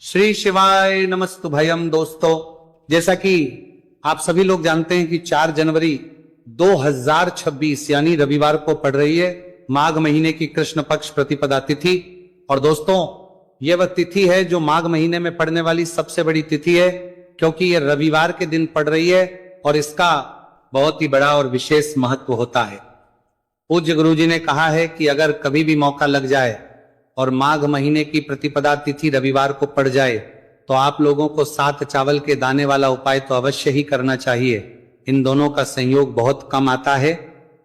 श्री शिवाय नमस्तुभयम। दोस्तों, जैसा कि आप सभी लोग जानते हैं कि 4 जनवरी 2026 यानी रविवार को पड़ रही है माघ महीने की कृष्ण पक्ष प्रतिपदा तिथि। और दोस्तों, यह वह तिथि है जो माघ महीने में पड़ने वाली सबसे बड़ी तिथि है, क्योंकि यह रविवार के दिन पड़ रही है और इसका बहुत ही बड़ा और विशेष महत्व होता है। पूज्य गुरु जी ने कहा है कि अगर कभी भी मौका लग जाए और माघ महीने की प्रतिपदा तिथि रविवार को पड़ जाए तो आप लोगों को 7 चावल के दाने वाला उपाय तो अवश्य ही करना चाहिए। इन दोनों का संयोग बहुत कम आता है।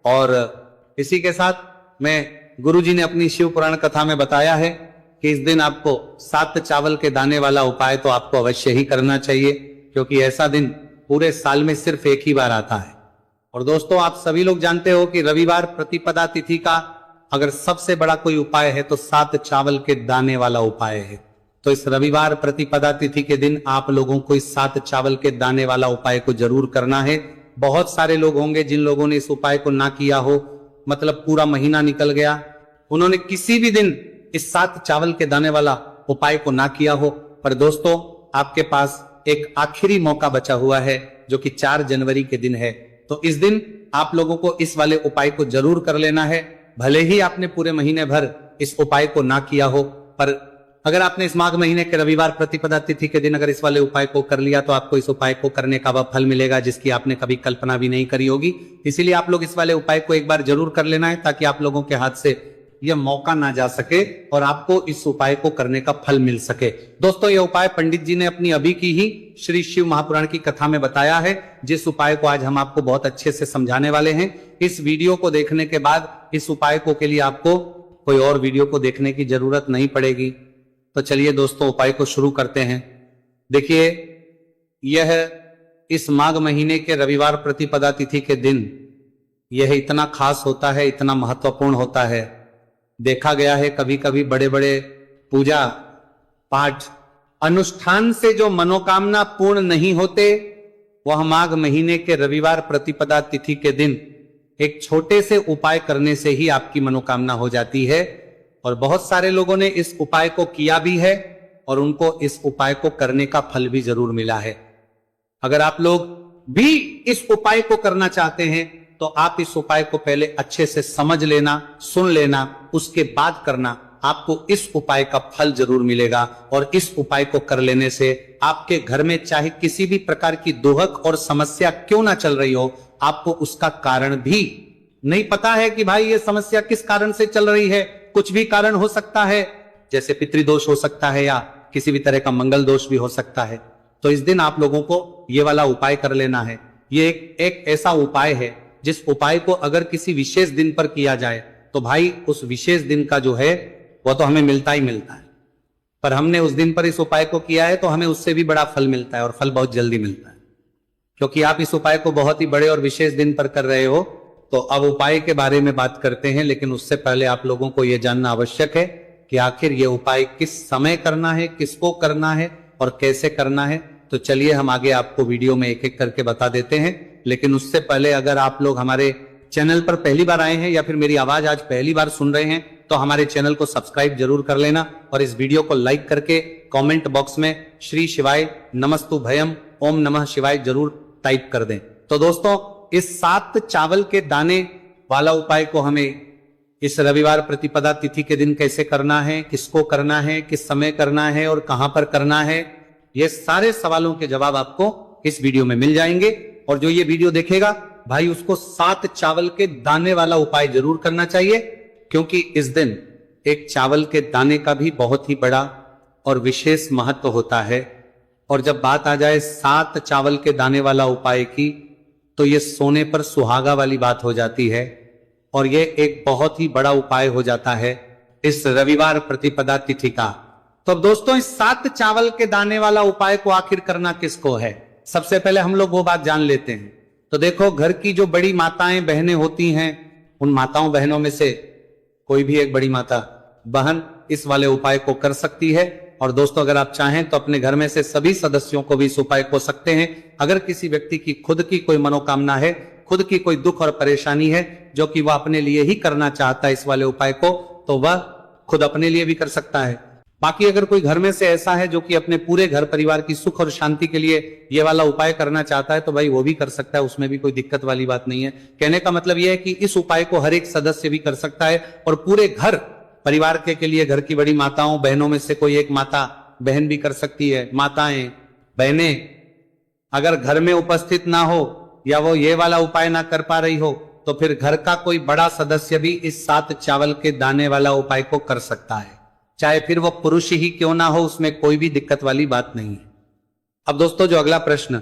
और इसी के साथ मैं गुरुजी ने अपनी शिव पुराण कथा में बताया है कि इस दिन आपको 7 चावल के दाने वाला उपाय तो आपको अवश्य ही करना चाहिए, क्योंकि ऐसा दिन पूरे साल में सिर्फ एक ही बार आता है। और दोस्तों, आप सभी लोग जानते हो कि रविवार प्रतिपदा तिथि का अगर सबसे बड़ा कोई उपाय है तो 7 चावल के दाने वाला उपाय है। तो इस रविवार प्रतिपदा तिथि के दिन आप लोगों को इस 7 चावल के दाने वाला उपाय को जरूर करना है। बहुत सारे लोग होंगे जिन लोगों ने इस उपाय को ना किया हो, मतलब पूरा महीना निकल गया, उन्होंने किसी भी दिन इस 7 चावल के दाने वाला उपाय को ना किया हो। पर दोस्तों, आपके पास एक आखिरी मौका बचा हुआ है जो कि 4 जनवरी के दिन है। तो इस दिन आप लोगों को इस वाले उपाय को जरूर कर लेना है। भले ही आपने पूरे महीने भर इस उपाय को ना किया हो, पर अगर आपने इस माघ महीने के रविवार प्रतिपदा तिथि के दिन अगर इस वाले उपाय को कर लिया तो आपको इस उपाय को करने का वह फल मिलेगा जिसकी आपने कभी कल्पना भी नहीं करी होगी। इसीलिए आप लोग इस वाले उपाय को एक बार जरूर कर लेना है, ताकि आप लोगों के हाथ से यह मौका ना जा सके और आपको इस उपाय को करने का फल मिल सके। दोस्तों, यह उपाय पंडित जी ने अपनी अभी की ही श्री शिव महापुराण की कथा में बताया है, जिस उपाय को आज हम आपको बहुत अच्छे से समझाने वाले हैं। इस वीडियो को देखने के बाद इस उपाय को के लिए आपको कोई और वीडियो को देखने की जरूरत नहीं पड़ेगी। तो चलिए दोस्तों, उपाय को शुरू करते हैं। देखिए, यह इस माघ महीने के रविवार प्रतिपदा तिथि के दिन यह इतना खास होता है, इतना महत्वपूर्ण होता है। देखा गया है कभी कभी बड़े बड़े पूजा पाठ अनुष्ठान से जो मनोकामना पूर्ण नहीं होते, वह माघ महीने के रविवार प्रतिपदा तिथि के दिन एक छोटे से उपाय करने से ही आपकी मनोकामना हो जाती है। और बहुत सारे लोगों ने इस उपाय को किया भी है और उनको इस उपाय को करने का फल भी जरूर मिला है। अगर आप लोग भी इस उपाय को करना चाहते हैं तो आप इस उपाय को पहले अच्छे से समझ लेना, सुन लेना, उसके बाद करना। आपको इस उपाय का फल जरूर मिलेगा। और इस उपाय को कर लेने से आपके घर में चाहे किसी भी प्रकार की दुहक और समस्या क्यों ना चल रही हो, आपको उसका कारण भी नहीं पता है कि भाई ये समस्या किस कारण से चल रही है। कुछ भी कारण हो सकता है, जैसे पितृदोष हो सकता है या किसी भी तरह का मंगल दोष भी हो सकता है। तो इस दिन आप लोगों को ये वाला उपाय कर लेना है। ये एक ऐसा उपाय है जिस उपाय को अगर किसी विशेष दिन पर किया जाए तो भाई उस विशेष दिन का जो है वह तो हमें मिलता ही मिलता है। पर हमने उस दिन पर इस उपाय को किया है तो हमें उससे भी बड़ा फल मिलता है, और फल बहुत जल्दी मिलता है, क्योंकि आप इस उपाय को बहुत ही बड़े और विशेष दिन पर कर रहे हो। तो अब उपाय के बारे में बात करते हैं, लेकिन उससे पहले आप लोगों को यह जानना आवश्यक है कि आखिर यह उपाय किस समय करना है, किसको करना है और कैसे करना है। तो चलिए हम आगे आपको वीडियो में एक एक करके बता देते हैं। लेकिन उससे पहले अगर आप लोग हमारे चैनल पर पहली बार आए हैं या फिर मेरी आवाज आज पहली बार सुन रहे हैं तो हमारे चैनल को सब्सक्राइब जरूर कर लेना और इस वीडियो को लाइक करके कमेंट बॉक्स में श्री शिवाय नमस्तुभयम ओम नमः शिवाय जरूर टाइप कर दें। तो दोस्तों, इस 7 चावल के दाने वाला उपाय को हमें इस रविवार प्रतिपदा तिथि के दिन कैसे करना है, किसको करना है, किस समय करना है और कहां पर करना है, ये सारे सवालों के जवाब आपको इस वीडियो में मिल जाएंगे। और जो ये वीडियो देखेगा भाई, उसको 7 चावल के दाने वाला उपाय जरूर करना चाहिए, क्योंकि इस दिन एक चावल के दाने का भी बहुत ही बड़ा और विशेष महत्व होता है। और जब बात आ जाए 7 चावल के दाने वाला उपाय की, तो ये सोने पर सुहागा वाली बात हो जाती है और ये एक बहुत ही बड़ा उपाय हो जाता है इस रविवार प्रतिपदा तिथि का। तो अब दोस्तों, इस 7 चावल के दाने वाला उपाय को आखिर करना किसको है, सबसे पहले हम लोग वो बात जान लेते हैं। तो देखो, घर की जो बड़ी माताएं बहनें होती हैं, उन माताओं बहनों में से कोई भी एक बड़ी माता बहन इस वाले उपाय को कर सकती है। और दोस्तों, अगर आप चाहें तो अपने घर में से सभी सदस्यों को भी इस उपाय को सकते हैं। अगर किसी व्यक्ति की खुद की कोई मनोकामना है, खुद की कोई दुख और परेशानी है जो कि वह अपने लिए ही करना चाहता है इस वाले उपाय को, तो वह खुद अपने लिए भी कर सकता है। बाकी अगर कोई घर में से ऐसा है जो कि अपने पूरे घर परिवार की सुख और शांति के लिए ये वाला उपाय करना चाहता है तो भाई वो भी कर सकता है, उसमें भी कोई दिक्कत वाली बात नहीं है। कहने का मतलब यह है कि इस उपाय को हर एक सदस्य भी कर सकता है और पूरे घर परिवार के लिए घर की बड़ी माताओं बहनों में से कोई एक माता बहन भी कर सकती है। माताएं बहनें अगर घर में उपस्थित ना हो या वो ये वाला उपाय ना कर पा रही हो तो फिर घर का कोई बड़ा सदस्य भी इस 7 चावल के दाने वाला उपाय को कर सकता है, चाहे फिर वो पुरुष ही क्यों ना हो, उसमें कोई भी दिक्कत वाली बात नहीं है। अब दोस्तों जो अगला प्रश्न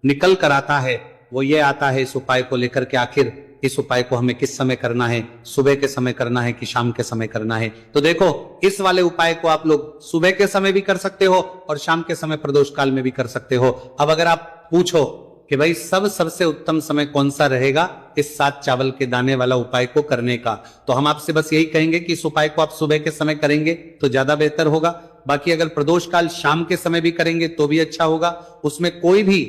निकल कर आता है वो ये आता है इस उपाय को लेकर के, आखिर इस उपाय को हमें किस समय करना है, सुबह के समय करना है कि शाम के समय करना है। तो देखो इस वाले उपाय को आप लोग सुबह के समय भी कर सकते हो और शाम के समय प्रदोष काल में भी कर सकते हो। अब अगर आप पूछो कि भाई सबसे उत्तम समय कौन सा रहेगा इस 7 चावल के दाने वाला उपाय को करने का, तो हम आपसे बस यही कहेंगे कि इस उपाय को आप सुबह के समय करेंगे तो ज्यादा बेहतर होगा। बाकी अगर प्रदोष काल शाम के समय भी करेंगे तो भी अच्छा होगा, उसमें कोई भी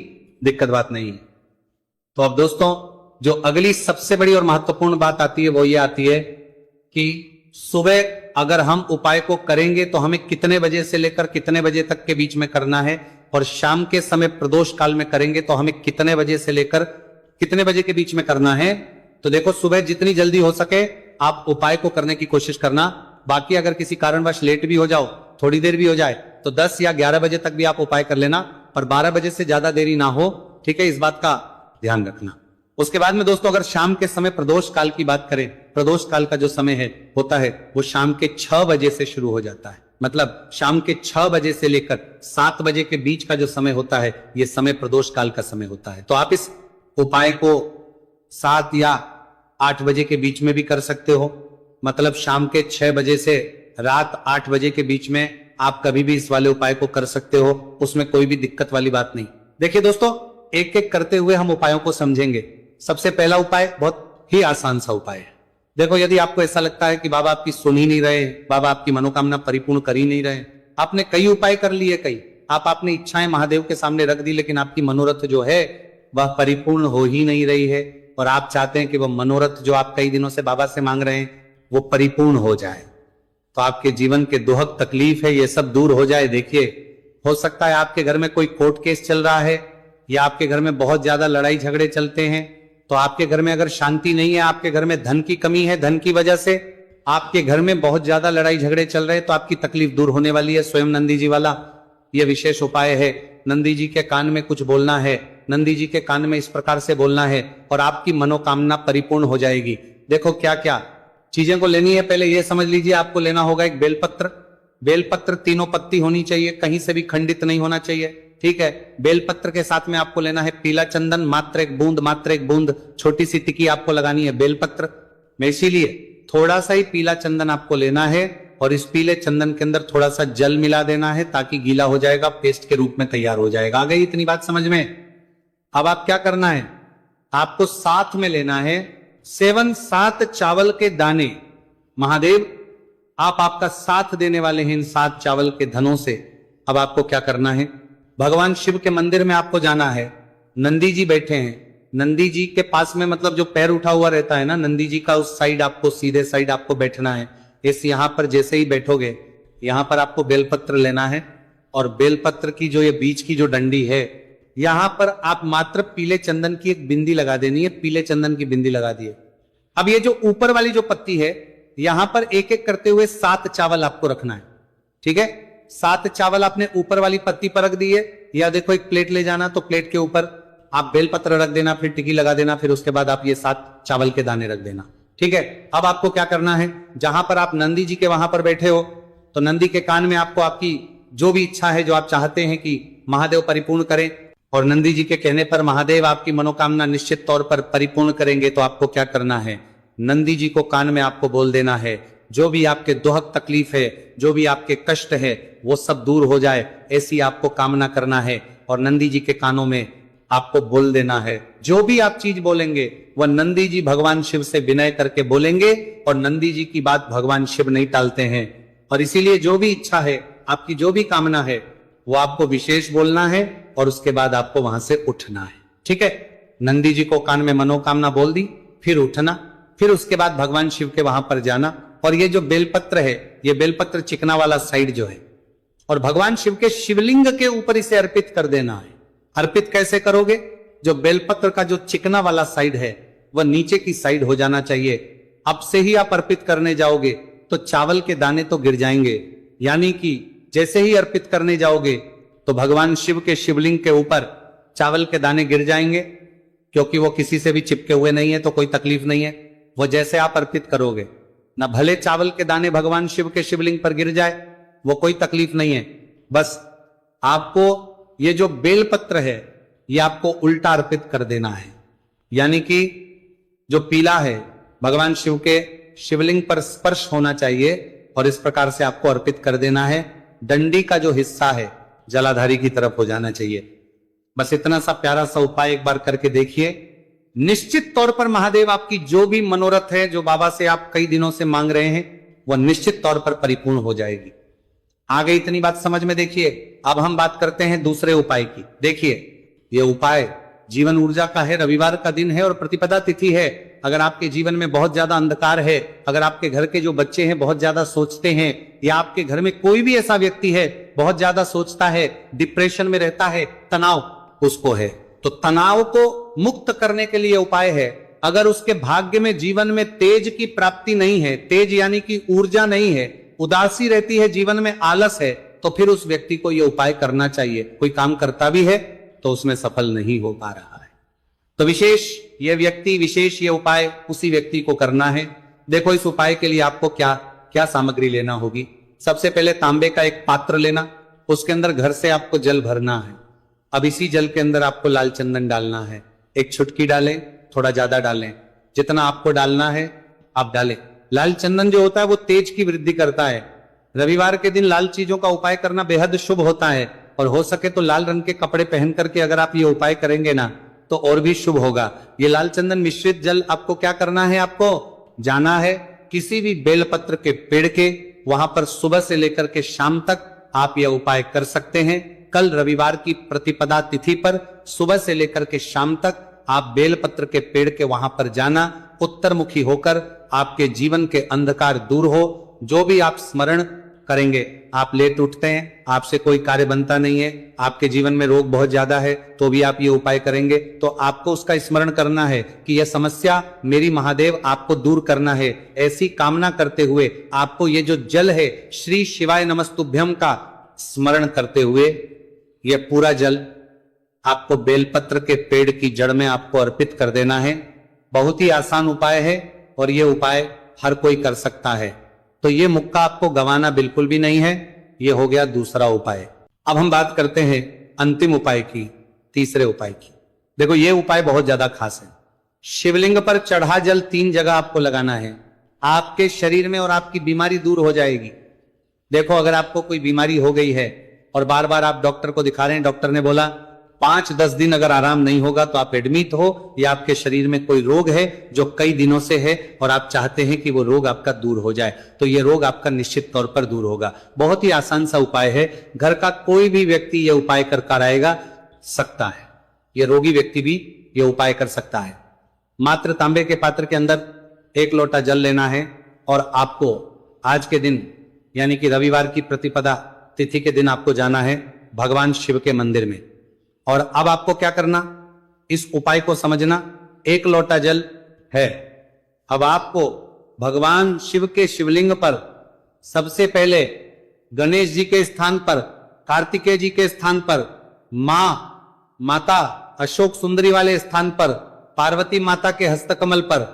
दिक्कत बात नहीं है। तो अब दोस्तों जो अगली सबसे बड़ी और महत्वपूर्ण बात आती है वो ये आती है कि सुबह अगर हम उपाय को करेंगे तो हमें कितने बजे से लेकर कितने बजे तक के बीच में करना है, और शाम के समय प्रदोष काल में करेंगे तो हमें कितने बजे से लेकर कितने बजे के बीच में करना है। तो देखो सुबह जितनी जल्दी हो सके आप उपाय को करने की कोशिश करना। बाकी अगर किसी कारणवश लेट भी हो जाओ, थोड़ी देर भी हो जाए, तो 10 या 11 बजे तक भी आप उपाय कर लेना, पर 12 बजे से ज्यादा देरी ना हो, ठीक है, इस बात का ध्यान रखना। उसके बाद में दोस्तों अगर शाम के समय प्रदोष काल की बात करें, प्रदोष काल का जो समय है होता है वो शाम के 6 बजे से शुरू हो जाता है, मतलब शाम के 6 बजे से लेकर 7 बजे के बीच का जो समय होता है ये समय प्रदोष काल का समय होता है। तो आप इस उपाय को 7 या 8 बजे के बीच में भी कर सकते हो, मतलब शाम के 6 बजे से रात 8 बजे के बीच में आप कभी भी इस वाले उपाय को कर सकते हो, उसमें कोई भी दिक्कत वाली बात नहीं। देखिए दोस्तों एक एक करते हुए हम उपायों को समझेंगे। सबसे पहला उपाय बहुत ही आसान सा उपाय है। देखो यदि आपको ऐसा लगता है कि बाबा आपकी सुन ही नहीं रहे, बाबा आपकी मनोकामना परिपूर्ण कर ही नहीं रहे, आपने कई उपाय कर लिए, कई आप आपने इच्छाएं महादेव के सामने रख दी, लेकिन आपकी मनोरथ जो है वह परिपूर्ण हो ही नहीं रही है, और आप चाहते हैं कि वह मनोरथ जो आप कई दिनों से बाबा से मांग रहे हैं वो परिपूर्ण हो जाए, तो आपके जीवन के दुहक तकलीफ है ये सब दूर हो जाए। देखिए हो सकता है आपके घर में कोई कोर्ट केस चल रहा है या आपके घर में बहुत ज्यादा लड़ाई झगड़े चलते हैं, तो आपके घर में अगर शांति नहीं है, आपके घर में धन की कमी है, धन की वजह से आपके घर में बहुत ज्यादा लड़ाई झगड़े चल रहे हैं, तो आपकी तकलीफ दूर होने वाली है। स्वयं नंदी जी वाला यह विशेष उपाय है। नंदी जी के कान में कुछ बोलना है, नंदी जी के कान में इस प्रकार से बोलना है और आपकी मनोकामना परिपूर्ण हो जाएगी। देखो क्या क्या चीजें को लेनी है, पहले यह समझ लीजिए आपको लेना होगा एक बेलपत्र। बेलपत्र 3 पत्ती होनी चाहिए, कहीं से भी खंडित नहीं होना चाहिए, ठीक है। बेलपत्र के साथ में आपको लेना है पीला चंदन, मात्र एक बूंद, छोटी सी टिकी आपको लगानी है बेलपत्र में, इसीलिए थोड़ा सा ही पीला चंदन आपको लेना है और इस पीले चंदन के अंदर थोड़ा सा जल मिला देना है ताकि गीला हो जाएगा, पेस्ट के रूप में तैयार हो जाएगा। आ गई इतनी बात समझ में। अब आप क्या करना है, आपको साथ में लेना है 7 चावल के दाने। महादेव आप आपका साथ देने वाले हैं इन 7 चावल के धनों से। अब आपको क्या करना है, भगवान शिव के मंदिर में आपको जाना है, नंदी जी बैठे हैं, नंदी जी के पास में मतलब जो पैर उठा हुआ रहता है ना नंदी जी का, उस साइड आपको सीधे साइड आपको बैठना है। इस यहां पर जैसे ही बैठोगे यहां पर आपको बेलपत्र लेना है और बेलपत्र की जो ये बीच की जो डंडी है यहां पर आप मात्र पीले चंदन की एक बिंदी लगा देनी है, पीले चंदन की बिंदी लगा दिए। अब ये जो ऊपर वाली जो पत्ती है यहां पर एक एक करते हुए 7 चावल आपको रखना है, ठीक है। 7 चावल आपने ऊपर वाली पत्ती पर रख दिए, या देखो एक प्लेट ले जाना, तो प्लेट के ऊपर आप बेलपत्र रख देना, फिर टिकी लगा देना, फिर उसके बाद आप ये 7 चावल के दाने रख देना, ठीक है। अब आपको क्या करना है, जहां पर आप नंदी जी के वहां पर बैठे हो तो नंदी के कान में आपको आपकी जो भी इच्छा है, जो आप चाहते हैं कि महादेव परिपूर्ण करें, और नंदी जी के कहने पर महादेव आपकी मनोकामना निश्चित तौर पर परिपूर्ण करेंगे, तो आपको क्या करना है, नंदी जी को कान में आपको बोल देना है जो भी आपके दुहक तकलीफ है, जो भी आपके कष्ट है वो सब दूर हो जाए, ऐसी आपको कामना करना है। और नंदी जी के कानों में आपको बोल देना है, जो भी आप चीज बोलेंगे वह नंदी जी भगवान शिव से विनय करके बोलेंगे, और नंदी जी की बात भगवान शिव नहीं टालते हैं। और इसीलिए जो भी इच्छा है, आपकी जो भी कामना है वो आपको विशेष बोलना है और उसके बाद आपको वहां से उठना है, ठीक है। नंदी जी को कान में मनोकामना बोल दी, फिर उठना, फिर उसके बाद भगवान शिव के वहां पर जाना। और ये जो बेलपत्र है, ये बेलपत्र चिकना वाला साइड जो है और भगवान शिव के शिवलिंग के ऊपर इसे अर्पित कर देना है। अर्पित कैसे करोगे? जो बेलपत्र का जो चिकना वाला साइड है वह नीचे की साइड हो जाना चाहिए। अब से ही आप अर्पित करने जाओगे तो चावल के दाने तो गिर जाएंगे, यानी कि जैसे ही अर्पित करने जाओगे तो भगवान शिव के शिवलिंग के ऊपर चावल के दाने गिर जाएंगे, क्योंकि वो किसी से भी चिपके हुए नहीं है तो कोई तकलीफ नहीं है। वो जैसे आप अर्पित करोगे, ना भले चावल के दाने भगवान शिव के शिवलिंग पर गिर जाए, वो कोई तकलीफ नहीं है। बस आपको ये जो बेलपत्र है ये आपको उल्टा अर्पित कर देना है, यानी कि जो पीला है भगवान शिव के शिवलिंग पर स्पर्श होना चाहिए और इस प्रकार से आपको अर्पित कर देना है। डंडी का जो हिस्सा है जलाधारी की तरफ हो जाना चाहिए। बस इतना सा प्यारा सा उपाय एक बार करके देखिए। निश्चित तौर पर महादेव आपकी जो भी मनोरथ है, जो बाबा से आप कई दिनों से मांग रहे हैं, वह निश्चित तौर पर परिपूर्ण हो जाएगी। आगे इतनी बात समझ में। देखिए अब हम बात करते हैं दूसरे उपाय की। देखिए यह उपाय जीवन ऊर्जा का है, रविवार का दिन है और प्रतिपदा तिथि है। अगर आपके जीवन में बहुत ज्यादा अंधकार है, अगर आपके घर के जो बच्चे हैं बहुत ज्यादा सोचते हैं, या आपके घर में कोई भी ऐसा व्यक्ति है बहुत ज्यादा सोचता है, डिप्रेशन में रहता है, तनाव उसको है, तो तनाव को मुक्त करने के लिए उपाय है। अगर उसके भाग्य में जीवन में तेज की प्राप्ति नहीं है, तेज यानी कि ऊर्जा नहीं है, उदासी रहती है, जीवन में आलस है, तो फिर उस व्यक्ति को यह उपाय करना चाहिए। कोई काम करता भी है तो उसमें सफल नहीं हो पा रहा है, तो विशेष ये उपाय उसी व्यक्ति को करना है। देखो इस उपाय के लिए आपको क्या क्या सामग्री लेना होगी। सबसे पहले तांबे का एक पात्र लेना, उसके अंदर घर से आपको जल भरना है। अब इसी जल के अंदर आपको लाल चंदन डालना है। एक चुटकी डालें, थोड़ा ज्यादा डालें, जितना आपको डालना है आप डालें। लाल चंदन जो होता है वो तेज की वृद्धि करता है। रविवार के दिन लाल चीजों का उपाय करना बेहद शुभ होता है, और हो सके तो लाल रंग के कपड़े पहन करके अगर आप ये उपाय करेंगे ना तो और भी शुभ होगा। ये लाल चंदन मिश्रित जल आपको क्या करना है, आपको जाना है किसी भी बेलपत्र के पेड़ के, वहां पर सुबह से लेकर के शाम तक आप यह उपाय कर सकते हैं। कल रविवार की प्रतिपदा तिथि पर सुबह से लेकर के शाम तक आप बेलपत्र के पेड़ के वहां पर जाना, उत्तरमुखी होकर आपके जीवन के अंधकार दूर हो। जो भी आप स्मरण करेंगे, आप लेट उठते हैं, आपसे कोई कार्य बनता नहीं है, आपके जीवन में रोग बहुत ज्यादा है, तो भी आप ये उपाय करेंगे तो आपको उसका स्मरण करना है कि यह समस्या मेरी महादेव आपको दूर करना है। ऐसी कामना करते हुए आपको ये जो जल है श्री शिवाय नमस्तुभ्यम का स्मरण करते हुए यह पूरा जल आपको बेलपत्र के पेड़ की जड़ में आपको अर्पित कर देना है। बहुत ही आसान उपाय है और यह उपाय हर कोई कर सकता है, तो ये मौका आपको गंवाना बिल्कुल भी नहीं है। ये हो गया दूसरा उपाय। अब हम बात करते हैं अंतिम उपाय की, तीसरे उपाय की। देखो ये उपाय बहुत ज्यादा खास है। शिवलिंग पर चढ़ा जल 3 जगह आपको लगाना है, आपके शरीर में, और आपकी बीमारी दूर हो जाएगी। देखो अगर आपको कोई बीमारी हो गई है और बार बार आप डॉक्टर को दिखा रहे हैं, डॉक्टर ने बोला 5-10 दिन अगर आराम नहीं होगा तो आप एडमिट हो, या आपके शरीर में कोई रोग है जो कई दिनों से है और आप चाहते हैं कि वो रोग आपका दूर हो जाए, तो ये रोग आपका निश्चित तौर पर दूर होगा। बहुत ही आसान सा उपाय है, घर का कोई भी व्यक्ति ये उपाय कर आएगा सकता है, ये रोगी व्यक्ति भी ये उपाय कर सकता है। मात्र तांबे के पात्र के अंदर 1 लोटा जल लेना है और आपको आज के दिन यानी कि रविवार की प्रतिपदा तिथि के दिन आपको जाना है भगवान शिव के मंदिर में। और अब आपको क्या करना, इस उपाय को समझना। 1 लोटा जल है, अब आपको भगवान शिव के शिवलिंग पर सबसे पहले गणेश जी के स्थान पर, कार्तिकेय जी के स्थान पर, माता अशोक सुंदरी वाले स्थान पर, पार्वती माता के हस्तकमल पर,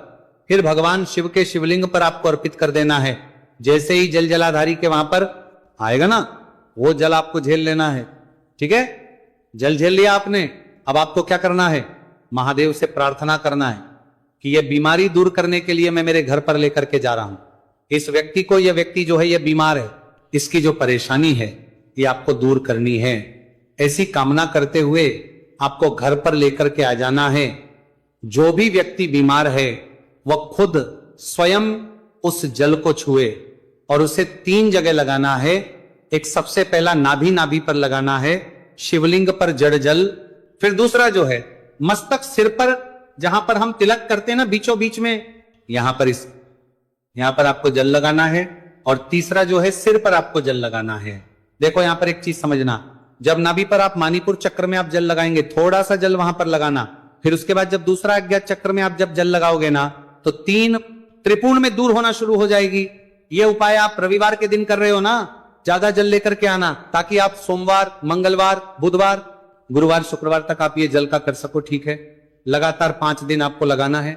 फिर भगवान शिव के शिवलिंग पर आपको अर्पित कर देना है। जैसे ही जल जलाधारी के वहां पर आएगा ना, वो जल आपको झेल लेना है। ठीक है, जल झेल लिया आपने, अब आपको क्या करना है, महादेव से प्रार्थना करना है कि यह बीमारी दूर करने के लिए मैं मेरे घर पर लेकर के जा रहा हूं इस व्यक्ति को। यह व्यक्ति जो है यह बीमार है, इसकी जो परेशानी है ये आपको दूर करनी है। ऐसी कामना करते हुए आपको घर पर लेकर के आ जाना है। जो भी व्यक्ति बीमार है वह खुद स्वयं उस जल को छुए और उसे 3 जगह लगाना है। एक सबसे पहला नाभि पर लगाना है, शिवलिंग पर जड़ जल। फिर दूसरा जो है मस्तक, सिर पर, जहां पर हम तिलक करते हैं ना बीचों बीच में, यहां पर आपको जल लगाना है। और तीसरा जो है सिर पर आपको जल लगाना है। देखो यहां पर एक चीज समझना, जब नाभि पर आप मानिपुर चक्र में आप जल लगाएंगे, थोड़ा सा जल वहां पर लगाना, फिर उसके बाद जब दूसरा अज्ञात चक्र में आप जब जल लगाओगे ना, तो 3 त्रिपुण में दूर होना शुरू हो जाएगी। ये उपाय आप रविवार के दिन कर रहे हो ना, ज्यादा जल लेकर के आना, ताकि आप सोमवार, मंगलवार, बुधवार, गुरुवार, शुक्रवार तक आप ये जल का कर सको। ठीक है, लगातार 5 दिन आपको लगाना है।